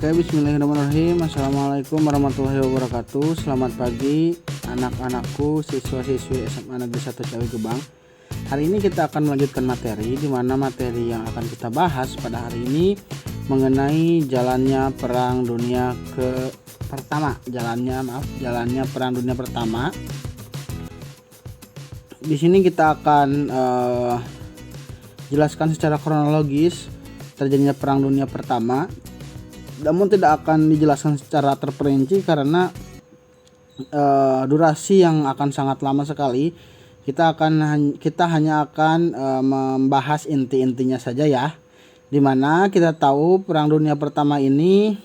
Oke, bismillahirrahmanirrahim. Assalamualaikum warahmatullahi wabarakatuh. Selamat pagi anak-anakku, siswa-siswi SMA Negeri 1 Ciawi Gebang. Hari ini kita akan melanjutkan materi, di mana materi yang akan kita bahas pada hari ini mengenai jalannya Perang Dunia Pertama. Jalannya Perang Dunia Pertama. Di sini kita akan jelaskan secara kronologis terjadinya Perang Dunia Pertama. Namun tidak akan dijelaskan secara terperinci karena durasi yang akan sangat lama sekali. Kita hanya akan membahas inti-intinya saja ya. Dimana kita tahu Perang Dunia Pertama ini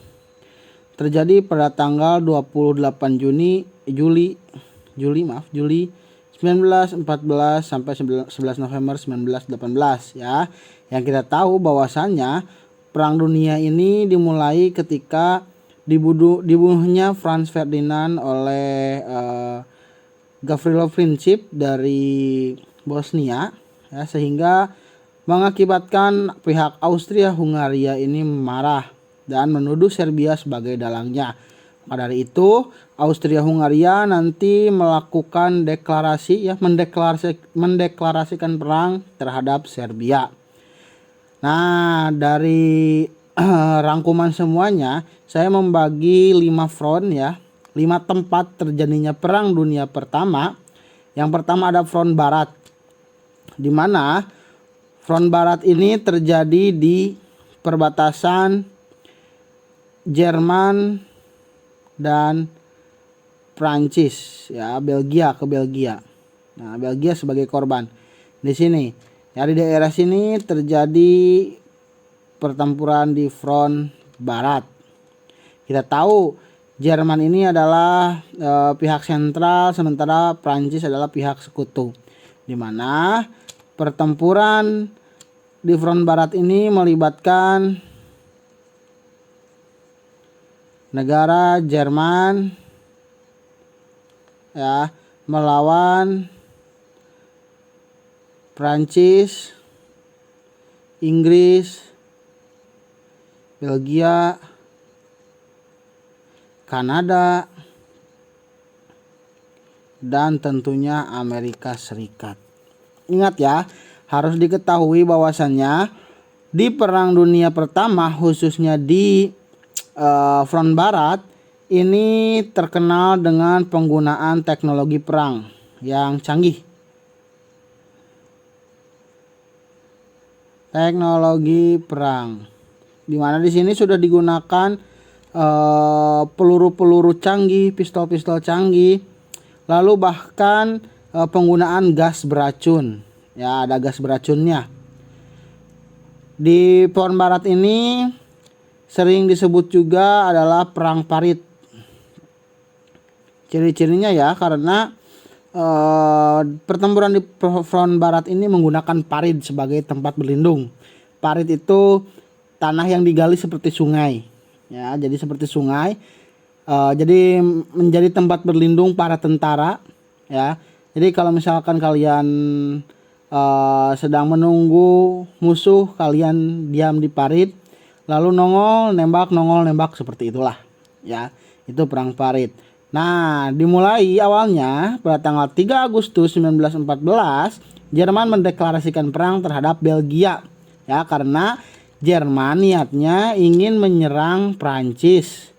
terjadi pada tanggal 28 Juli 1914 sampai 11 November 1918 ya. Yang kita tahu bahwasannya Perang Dunia ini dimulai ketika dibunuhnya Franz Ferdinand oleh Gavrilo Princip dari Bosnia ya, sehingga mengakibatkan pihak Austria-Hungaria ini marah dan menuduh Serbia sebagai dalangnya. Maka dari itu Austria-Hungaria nanti melakukan deklarasi ya, mendeklarasikan perang terhadap Serbia. Nah, dari rangkuman semuanya saya membagi 5 front ya, 5 tempat terjadinya Perang Dunia Pertama. Yang pertama ada front barat, di mana front barat ini terjadi di perbatasan Jerman dan Prancis ya, Belgia ke Belgia. Nah, Belgia sebagai korban di sini. Ya, di daerah sini terjadi pertempuran di front barat. Kita tahu Jerman ini adalah pihak sentral, sementara Prancis adalah pihak sekutu. Di mana pertempuran di front barat ini melibatkan negara Jerman ya melawan Prancis, Inggris, Belgia, Kanada, dan tentunya Amerika Serikat. Ingat ya, harus diketahui bahwasannya di Perang Dunia Pertama, khususnya di front barat, ini terkenal dengan penggunaan teknologi perang yang canggih. Teknologi perang, di mana di sini sudah digunakan peluru-peluru canggih, pistol-pistol canggih, lalu bahkan penggunaan gas beracun. Ya, ada gas beracunnya. Di front barat ini sering disebut juga adalah perang parit. Ciri-cirinya ya, karena pertempuran di front barat ini menggunakan parit sebagai tempat berlindung. Parit itu tanah yang digali seperti sungai ya, jadi seperti sungai, jadi menjadi tempat berlindung para tentara ya. Jadi kalau misalkan kalian sedang menunggu musuh, kalian diam di parit lalu nongol nembak seperti itulah ya, itu perang parit. Nah, dimulai awalnya pada tanggal 3 Agustus 1914, Jerman mendeklarasikan perang terhadap Belgia ya, karena Jerman niatnya ingin menyerang Prancis.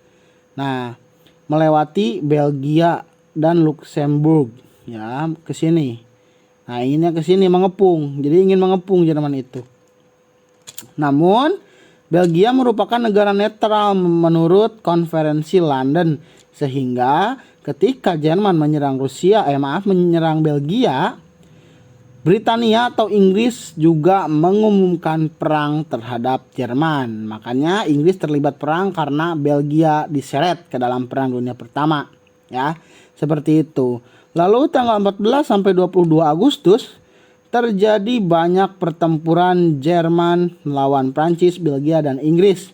Nah, melewati Belgia dan Luxembourg ya ke sini. Nah, inginnya ke sini mengepung. Jadi ingin mengepung Jerman itu. Namun Belgia merupakan negara netral menurut Konferensi London, sehingga ketika Jerman menyerang menyerang Belgia, Britania atau Inggris juga mengumumkan perang terhadap Jerman. Makanya Inggris terlibat perang karena Belgia diseret ke dalam Perang Dunia Pertama ya. Seperti itu. Lalu tanggal 14 sampai 22 Agustus terjadi banyak pertempuran Jerman melawan Prancis, Belgia, dan Inggris.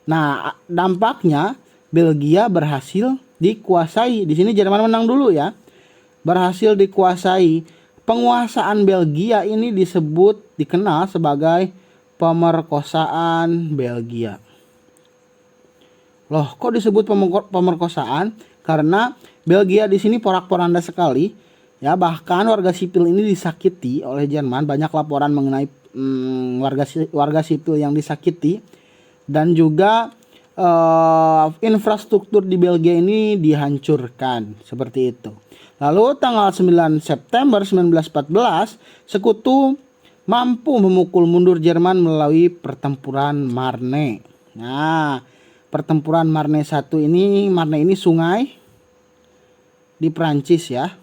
Nah, dampaknya Belgia berhasil dikuasai. Di sini Jerman menang dulu ya. Berhasil dikuasai. Penguasaan Belgia ini dikenal sebagai pemerkosaan Belgia. Loh, kok disebut pemerkosaan? Karena Belgia di sini porak-poranda sekali. Ya, bahkan warga sipil ini disakiti oleh Jerman. Banyak laporan mengenai warga sipil yang disakiti, dan juga infrastruktur di Belgia ini dihancurkan seperti itu. Lalu tanggal 9 September 1914, sekutu mampu memukul mundur Jerman melalui pertempuran Marne. Nah, pertempuran Marne 1 ini, Marne ini sungai di Prancis ya.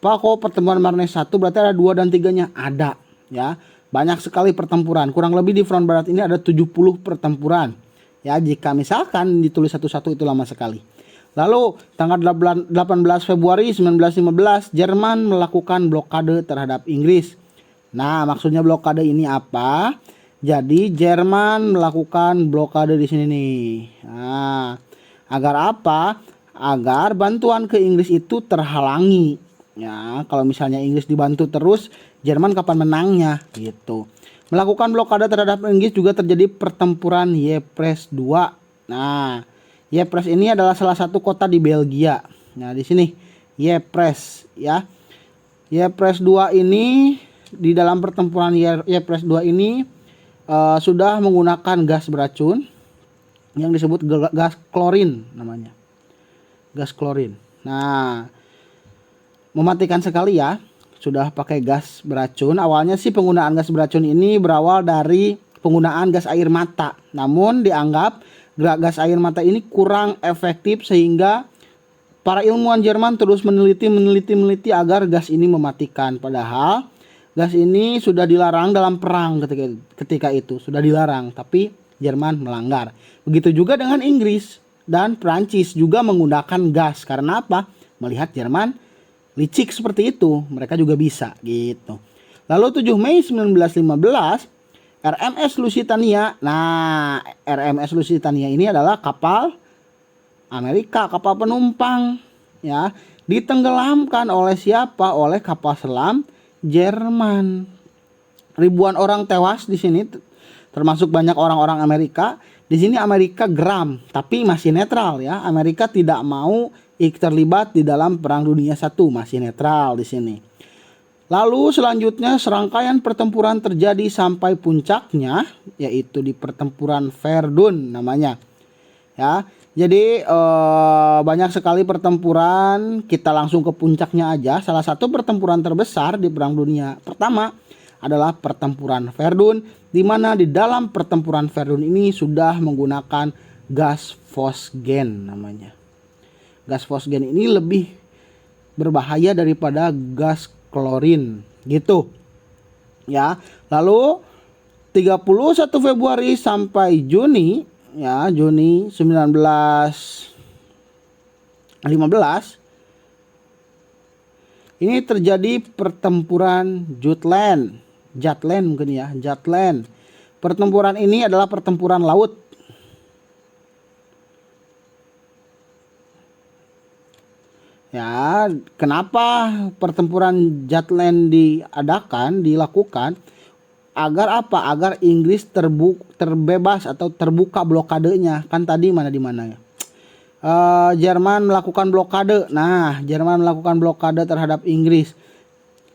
Pak, kok pertempuran Marne 1 berarti ada 2 dan 3-nya? Ada ya. Banyak sekali pertempuran. Kurang lebih di front barat ini ada 70 pertempuran. Ya, jika misalkan ditulis satu-satu itu lama sekali. Lalu tanggal 18 Februari 1915 Jerman melakukan blokade terhadap Inggris. Nah, maksudnya blokade ini apa? Jadi Jerman melakukan blokade di sini nih. Nah, agar apa? Agar bantuan ke Inggris itu terhalangi. Ya, kalau misalnya Inggris dibantu terus, Jerman kapan menangnya gitu. Melakukan blokade terhadap Inggris juga terjadi pertempuran Ypres II. Nah, Ypres ini adalah salah satu kota di Belgia. Nah, di sini Ypres ya. Ypres II ini, di dalam pertempuran Ypres II ini sudah menggunakan gas beracun yang disebut gas klorin namanya. Gas klorin. Nah, mematikan sekali ya. Sudah pakai gas beracun. Awalnya sih penggunaan gas beracun ini berawal dari penggunaan gas air mata. Namun dianggap gas air mata ini kurang efektif sehingga para ilmuwan Jerman terus meneliti agar gas ini mematikan. Padahal gas ini sudah dilarang dalam perang ketika itu. Sudah dilarang, tapi Jerman melanggar. Begitu juga dengan Inggris dan Prancis juga menggunakan gas. Karena apa? Melihat Jerman licik seperti itu, mereka juga bisa gitu. Lalu 7 Mei 1915 RMS Lusitania. Nah, RMS Lusitania ini adalah kapal Amerika, kapal penumpang ya, ditenggelamkan oleh siapa? Oleh kapal selam Jerman. Ribuan orang tewas di sini, termasuk banyak orang-orang Amerika. Di sini Amerika geram, tapi masih netral ya. Amerika tidak mau terlibat di dalam Perang Dunia I, masih netral di sini. Lalu selanjutnya serangkaian pertempuran terjadi sampai puncaknya, yaitu di pertempuran Verdun namanya. Ya, jadi banyak sekali pertempuran. Kita langsung ke puncaknya aja. Salah satu pertempuran terbesar di Perang Dunia Pertama adalah pertempuran Verdun, di mana di dalam pertempuran Verdun ini sudah menggunakan gas fosgen namanya. Gas fosgen ini lebih berbahaya daripada gas klorin gitu. Ya, lalu 31 Februari sampai Juni ya, Juni 1915 ini terjadi pertempuran Jutland mungkin ya, Jutland. Pertempuran ini adalah pertempuran laut. Ya, kenapa pertempuran Jutland dilakukan? Agar apa? Agar Inggris terbebas atau terbuka blokadenya. Kan tadi mana di mana ya? Jerman melakukan blokade. Nah, Jerman melakukan blokade terhadap Inggris.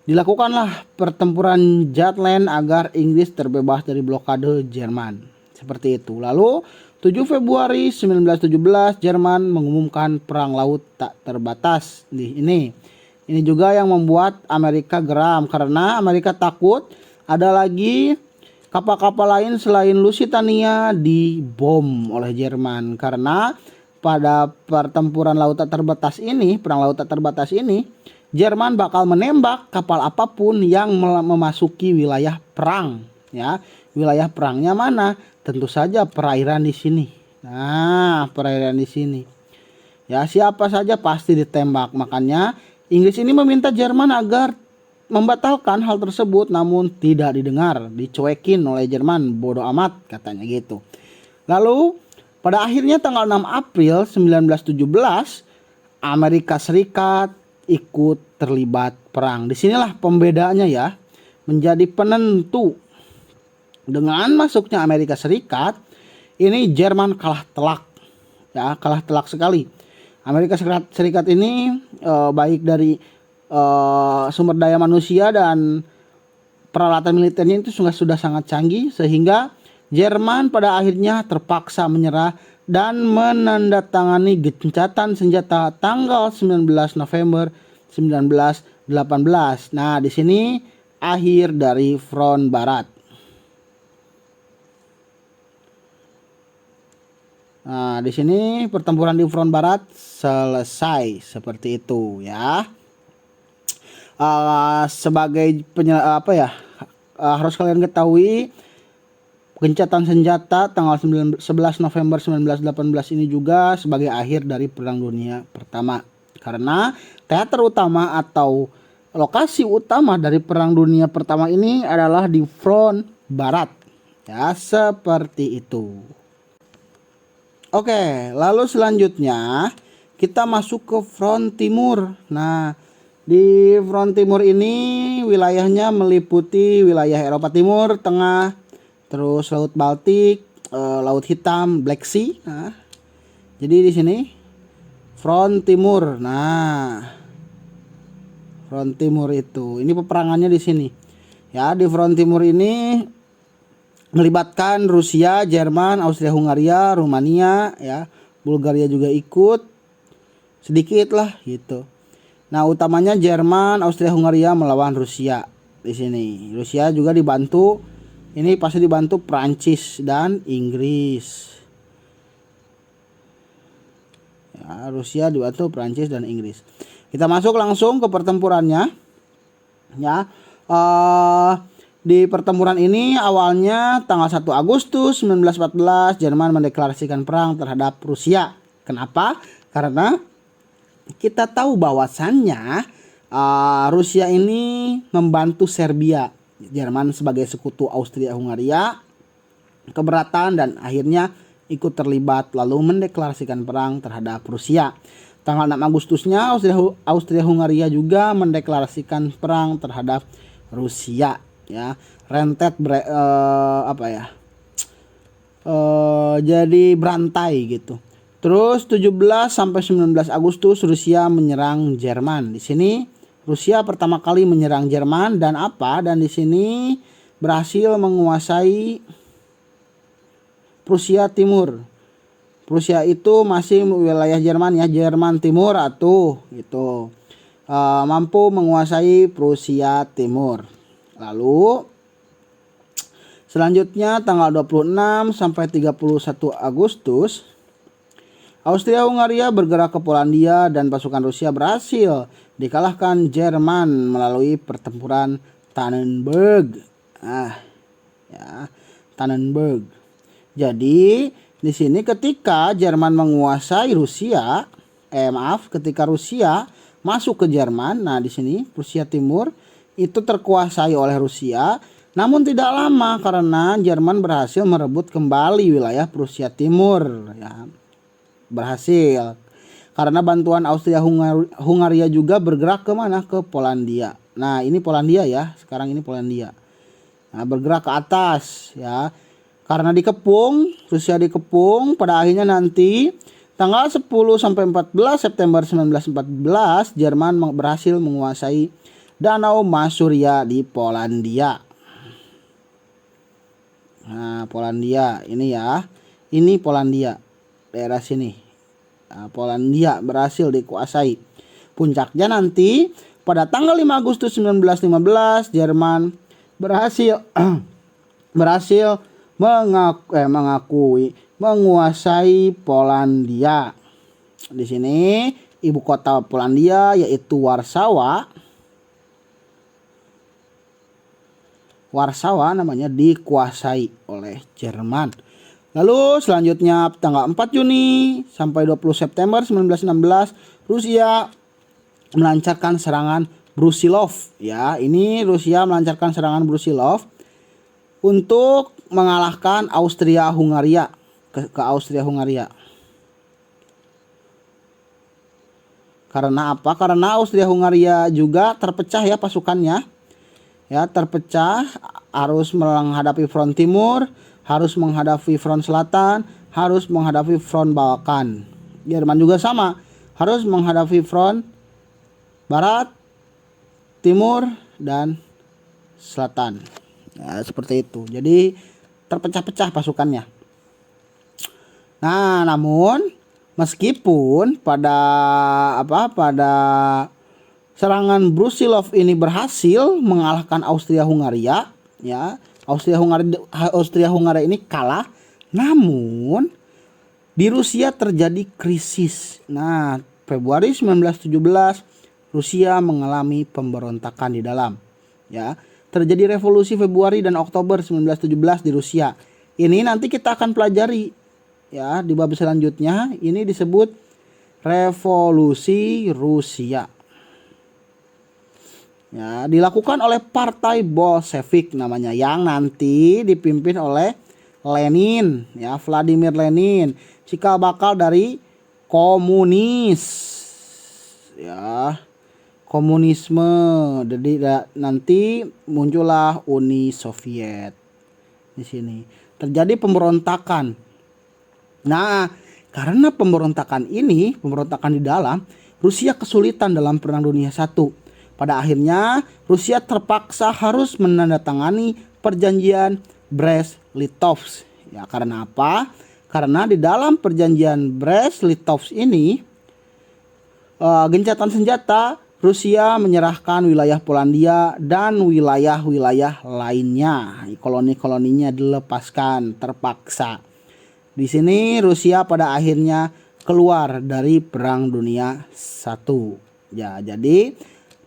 Dilakukanlah pertempuran Jutland agar Inggris terbebas dari blokade Jerman. Seperti itu. Lalu 7 Februari 1917 Jerman mengumumkan perang laut tak terbatas. Ini juga yang membuat Amerika geram, karena Amerika takut ada lagi kapal-kapal lain selain Lusitania dibom oleh Jerman. Karena pada pertempuran laut tak terbatas ini, perang laut tak terbatas ini, Jerman bakal menembak kapal apapun yang memasuki wilayah perang. Ya, wilayah perangnya mana? Tentu saja perairan di sini. Nah, perairan di sini. Ya, siapa saja pasti ditembak. Makanya Inggris ini meminta Jerman agar membatalkan hal tersebut, namun tidak didengar, dicuekin oleh Jerman. Bodoh amat katanya gitu. Lalu pada akhirnya tanggal 6 April 1917 Amerika Serikat ikut terlibat perang. Disinilah pembedanya ya, menjadi penentu. Dengan masuknya Amerika Serikat, ini Jerman kalah telak, ya, kalah telak sekali. Amerika Serikat ini baik dari sumber daya manusia dan peralatan militernya itu sudah sangat canggih, sehingga Jerman pada akhirnya terpaksa menyerah dan menandatangani gencatan senjata tanggal 19 November 1918. Nah, di sini akhir dari front barat. Nah, di sini pertempuran di front barat selesai seperti itu, ya. Sebagai harus kalian ketahui, gencatan senjata tanggal 11 November 1918 ini juga sebagai akhir dari Perang Dunia Pertama. Karena teater utama atau lokasi utama dari Perang Dunia Pertama ini adalah di front barat. Ya, seperti itu. Oke, lalu selanjutnya kita masuk ke front timur. Nah, di front timur ini wilayahnya meliputi wilayah Eropa Timur, Tengah, terus Laut Baltik, Laut Hitam, Black Sea. Nah, jadi di sini front timur. Nah, front timur itu, ini peperangannya di sini. Ya, di front timur ini melibatkan Rusia, Jerman, Austria-Hungaria, Rumania, ya, Bulgaria juga ikut sedikit lah gitu. Nah, utamanya Jerman, Austria-Hungaria melawan Rusia di sini. Rusia juga dibantu, ini pasti dibantu Prancis dan Inggris. Ya, Rusia dibantu Prancis dan Inggris. Kita masuk langsung ke pertempurannya. Ya, di pertempuran ini awalnya tanggal 1 Agustus 1914 Jerman mendeklarasikan perang terhadap Rusia. Kenapa? Karena kita tahu bahwasannya Rusia ini membantu Serbia. Jerman sebagai sekutu Austria-Hungaria keberatan dan akhirnya ikut terlibat lalu mendeklarasikan perang terhadap Rusia. Tanggal 6 Agustusnya Austria-Hungaria juga mendeklarasikan perang terhadap Rusia. Ya, rentet jadi berantai gitu. Terus 17 sampai 19 Agustus Rusia menyerang Jerman. Di sini Rusia pertama kali menyerang Jerman dan di sini berhasil menguasai Prusia Timur. Prusia itu masih wilayah Jerman, ya, Jerman Timur atau gitu. Mampu menguasai Prusia Timur. Lalu selanjutnya tanggal 26 sampai 31 Agustus Austria-Hungaria bergerak ke Polandia dan pasukan Rusia berhasil dikalahkan Jerman melalui pertempuran Tannenberg. Tannenberg. Jadi di sini ketika Jerman menguasai Rusia, ketika Rusia masuk ke Jerman, nah di sini Prusia Timur itu terkuasai oleh Rusia, namun tidak lama karena Jerman berhasil merebut kembali wilayah Prusia Timur, ya. Berhasil karena bantuan Austria-Hungaria juga bergerak ke mana? Ke Polandia. Nah, ini Polandia, ya. Sekarang ini Polandia. Nah, bergerak ke atas, ya. Karena dikepung, Rusia dikepung, pada akhirnya nanti tanggal 10 sampai 14 September 1914 Jerman berhasil menguasai Danau Masuria di Polandia. Nah, Polandia ini, ya. Ini Polandia. Daerah sini. Nah, Polandia berhasil dikuasai. Puncaknya nanti pada tanggal 5 Agustus 1915 Jerman berhasil menguasai Polandia. Di sini ibu kota Polandia yaitu Warsawa. Warsawa namanya dikuasai oleh Jerman. Lalu selanjutnya tanggal 4 Juni sampai 20 September 1916 Rusia melancarkan serangan Brusilov, ya. Ini Rusia melancarkan serangan Brusilov untuk mengalahkan Austria-Hungaria ke Austria-Hungaria. Karena apa? Karena Austria-Hungaria juga terpecah, ya, pasukannya. Ya, terpecah harus menghadapi front timur, harus menghadapi front selatan, harus menghadapi front Balkan. Jerman juga sama, harus menghadapi front barat, timur, dan selatan. Ya, seperti itu. Jadi terpecah-pecah pasukannya. Nah, namun meskipun pada serangan Brusilov ini berhasil mengalahkan Austria-Hungaria, ya. Austria-Hungaria ini kalah, namun di Rusia terjadi krisis. Nah, Februari 1917 Rusia mengalami pemberontakan di dalam, ya. Terjadi revolusi Februari dan Oktober 1917 di Rusia. Ini nanti kita akan pelajari, ya, di bab selanjutnya. Ini disebut revolusi Rusia. Ya, dilakukan oleh Partai Bolshevik namanya, yang nanti dipimpin oleh Lenin, ya, Vladimir Lenin, cikal bakal dari komunis, ya, komunisme. Jadi nanti muncullah Uni Soviet. Di sini terjadi pemberontakan. Nah, karena pemberontakan di dalam, Rusia kesulitan dalam Perang Dunia I. Pada akhirnya Rusia terpaksa harus menandatangani perjanjian Brest-Litovsk. Ya, karena apa? Karena di dalam perjanjian Brest-Litovsk ini gencatan senjata, Rusia menyerahkan wilayah Polandia dan wilayah-wilayah lainnya. Koloni-koloninya dilepaskan terpaksa. Di sini Rusia pada akhirnya keluar dari Perang Dunia I. Ya, jadi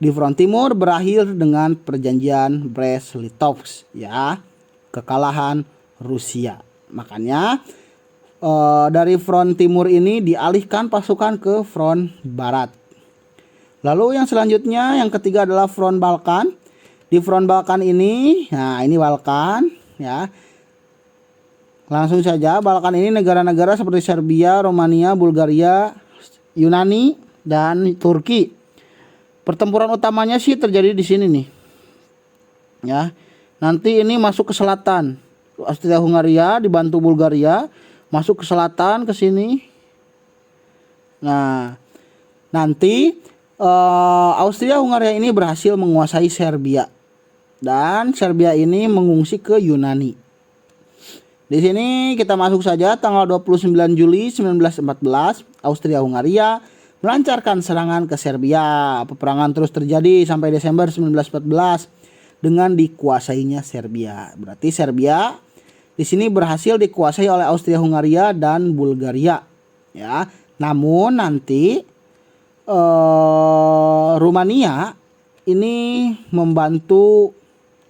di front timur berakhir dengan perjanjian Brest-Litovsk, ya, kekalahan Rusia. Makanya dari front timur ini dialihkan pasukan ke front barat. Lalu yang selanjutnya, yang ketiga adalah front Balkan. Di front Balkan ini, nah ini Balkan, ya. Langsung saja, Balkan ini negara-negara seperti Serbia, Romania, Bulgaria, Yunani, dan Turki. Pertempuran utamanya sih terjadi di sini nih, ya. Nanti ini masuk ke selatan, Austria-Hungaria dibantu Bulgaria masuk ke selatan ke sini. Nah, nanti Austria-Hungaria ini berhasil menguasai Serbia, dan Serbia ini mengungsi ke Yunani. Di sini kita masuk saja tanggal 29 Juli 1914, Austria-Hungaria melancarkan serangan ke Serbia. Peperangan terus terjadi sampai Desember 1914 dengan dikuasainya Serbia. Berarti Serbia di sini berhasil dikuasai oleh Austria-Hungaria dan Bulgaria, ya. Namun nanti Rumania ini membantu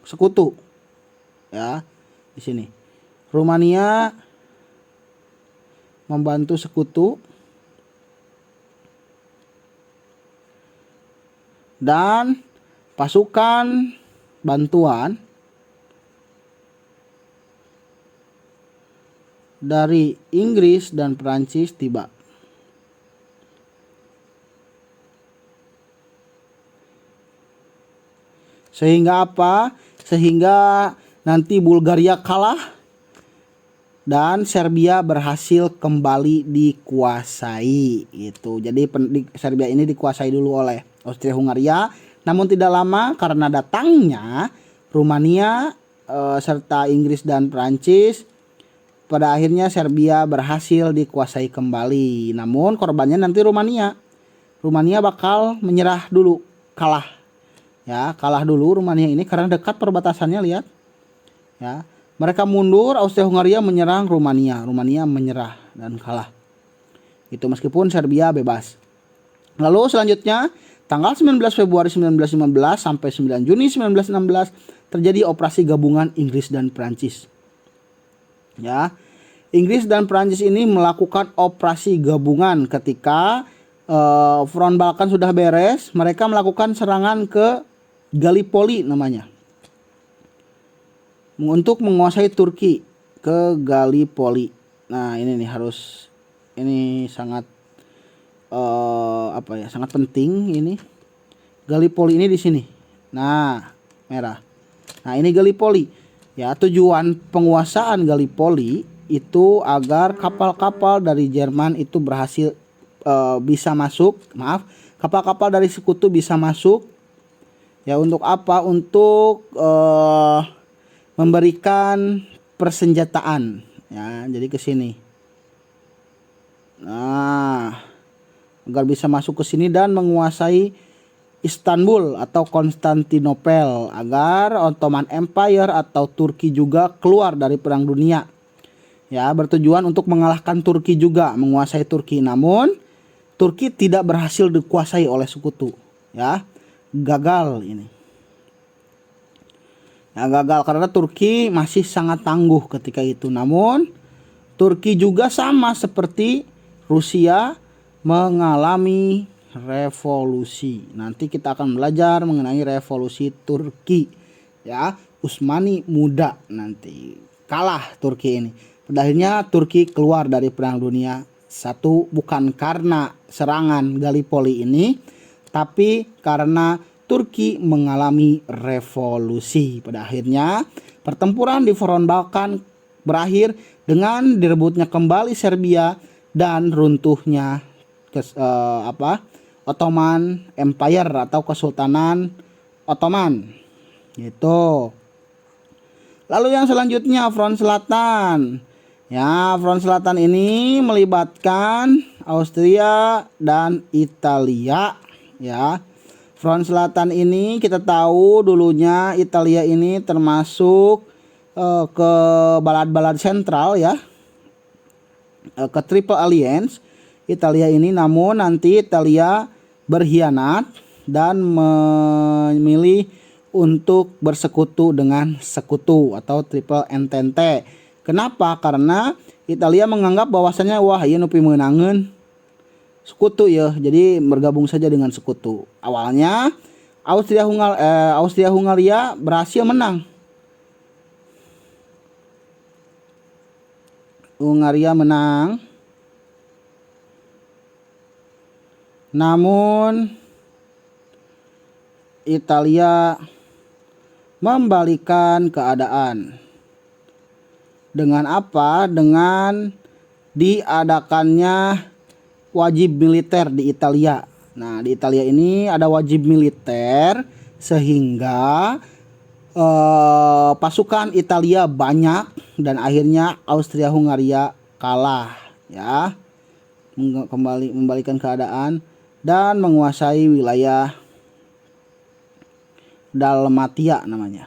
sekutu, ya. Di sini Rumania membantu sekutu, dan pasukan bantuan dari Inggris dan Perancis tiba. Sehingga apa? Sehingga nanti Bulgaria kalah dan Serbia berhasil kembali dikuasai gitu. Jadi Serbia ini dikuasai dulu oleh Austria-Hungaria, namun tidak lama karena datangnya Rumania serta Inggris dan Prancis, pada akhirnya Serbia berhasil dikuasai kembali. Namun korbannya nanti Rumania. Rumania bakal menyerah dulu, kalah. Ya, kalah dulu Rumania ini karena dekat perbatasannya, lihat. Ya, mereka mundur, Austria-Hungaria menyerang Rumania. Rumania menyerah dan kalah. Itu meskipun Serbia bebas. Lalu selanjutnya tanggal 19 Februari 1915 sampai 9 Juni 1916 terjadi operasi gabungan Inggris dan Prancis. Ya, Inggris dan Prancis ini melakukan operasi gabungan ketika front Balkan sudah beres. Mereka melakukan serangan ke Gallipoli namanya, untuk menguasai Turki, ke Gallipoli. Nah ini nih ini sangat sangat penting ini. Gallipoli ini di sini. Nah merah. Nah ini Gallipoli. Ya, tujuan penguasaan Gallipoli itu agar kapal-kapal dari Jerman itu berhasil bisa masuk, kapal-kapal dari sekutu bisa masuk. Ya, untuk apa? Untuk memberikan persenjataan. Ya, jadi ke sini. Nah, agar bisa masuk ke sini dan menguasai Istanbul atau Konstantinopel, agar Ottoman Empire atau Turki juga keluar dari Perang Dunia. Ya, bertujuan untuk mengalahkan Turki juga, menguasai Turki. Namun Turki tidak berhasil dikuasai oleh sekutu. Ya, gagal ini. Ya, gagal karena Turki masih sangat tangguh ketika itu. Namun Turki juga sama seperti Rusia mengalami revolusi. Nanti kita akan belajar mengenai revolusi Turki. Ya, Utsmani muda nanti kalah Turki ini. Pada akhirnya Turki keluar dari Perang Dunia I bukan karena serangan Gallipoli ini, tapi karena Turki mengalami revolusi. Pada akhirnya pertempuran di front Balkan berakhir dengan direbutnya kembali Serbia dan runtuhnya Ottoman Empire atau Kesultanan Ottoman. Gitu. Lalu yang selanjutnya front selatan. Ya, front selatan ini melibatkan Austria dan Italia. Ya, front selatan ini kita tahu dulunya Italia ini termasuk ke balad-balad sentral ya, ke Triple Alliance Italia ini. Namun nanti Italia berkhianat dan memilih untuk bersekutu dengan sekutu atau Triple Entente. Kenapa? Karena Italia menganggap bahwasanya wah ieu nu pimeunangeun sekutu ya, jadi bergabung saja dengan sekutu. Awalnya Austria Hungaria berhasil menang. Hungaria menang. Namun Italia membalikan keadaan. Dengan apa? Dengan diadakannya wajib militer di Italia. Nah, di Italia ini ada wajib militer sehingga pasukan Italia banyak dan akhirnya Austria Hungaria kalah ya. Membalikan keadaan dan menguasai wilayah Dalmatia namanya.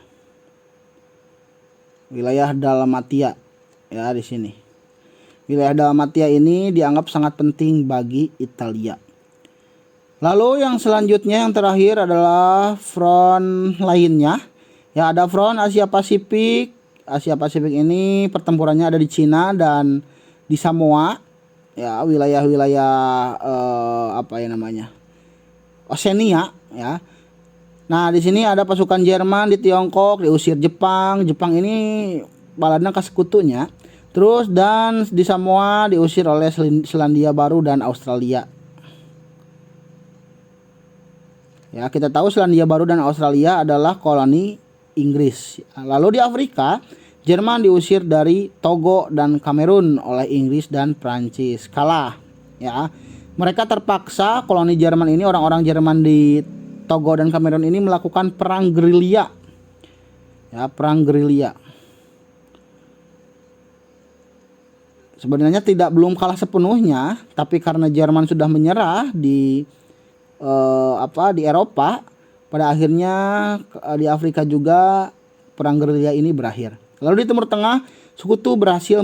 Wilayah Dalmatia ya di sini. Wilayah Dalmatia ini dianggap sangat penting bagi Italia. Lalu yang selanjutnya yang terakhir adalah front lainnya. Ya, ada front Asia Pasifik. Asia Pasifik ini pertempurannya ada di Cina dan di Samoa. Ya, wilayah-wilayah Oseania ya. Nah, di sini ada pasukan Jerman di Tiongkok diusir Jepang. Jepang ini baladna ke sekutunya. Terus dan di Samoa diusir oleh Selandia Baru dan Australia. Ya, kita tahu Selandia Baru dan Australia adalah koloni Inggris. Lalu di Afrika, Jerman diusir dari Togo dan Kamerun oleh Inggris dan Prancis. Kalah, ya. Mereka terpaksa, koloni Jerman ini, orang-orang Jerman di Togo dan Kamerun ini melakukan perang gerilya. Ya, perang gerilya. Sebenarnya belum kalah sepenuhnya, tapi karena Jerman sudah menyerah di Eropa, pada akhirnya di Afrika juga perang gerilya ini berakhir. Lalu di Timur Tengah, sekutu berhasil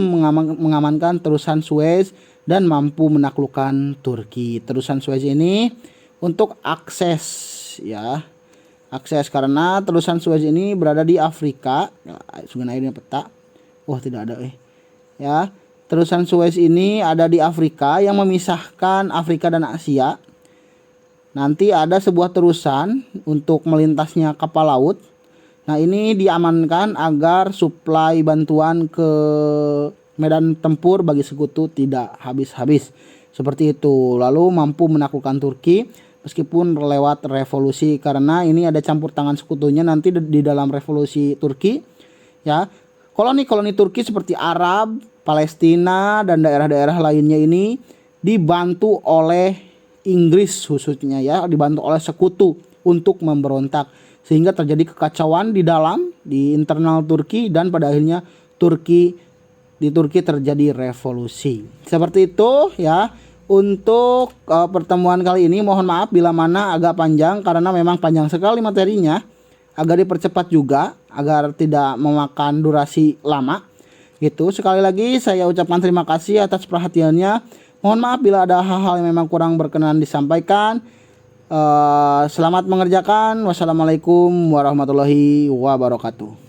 mengamankan terusan Suez dan mampu menaklukkan Turki. Terusan Suez ini untuk akses ya. Akses karena terusan Suez ini berada di Afrika. Sungai airnya peta. Wah, tidak ada Ya. Terusan Suez ini ada di Afrika yang memisahkan Afrika dan Asia. Nanti ada sebuah terusan untuk melintasnya kapal laut. Nah, ini diamankan agar suplai bantuan ke medan tempur bagi sekutu tidak habis-habis. Seperti itu. Lalu mampu menaklukkan Turki meskipun lewat revolusi, karena ini ada campur tangan sekutunya nanti di dalam revolusi Turki. ya. Koloni-koloni Turki seperti Arab, Palestina dan daerah-daerah lainnya ini dibantu oleh Inggris khususnya ya, dibantu oleh sekutu untuk memberontak sehingga terjadi kekacauan di internal Turki dan pada akhirnya di Turki terjadi revolusi. Seperti itu ya. Untuk pertemuan kali ini mohon maaf bila mana agak panjang karena memang panjang sekali materinya. Agak dipercepat juga agar tidak memakan durasi lama. Gitu. Sekali lagi saya ucapkan terima kasih atas perhatiannya. Mohon maaf bila ada hal-hal yang memang kurang berkenan disampaikan. Selamat mengerjakan. Wassalamualaikum warahmatullahi wabarakatuh.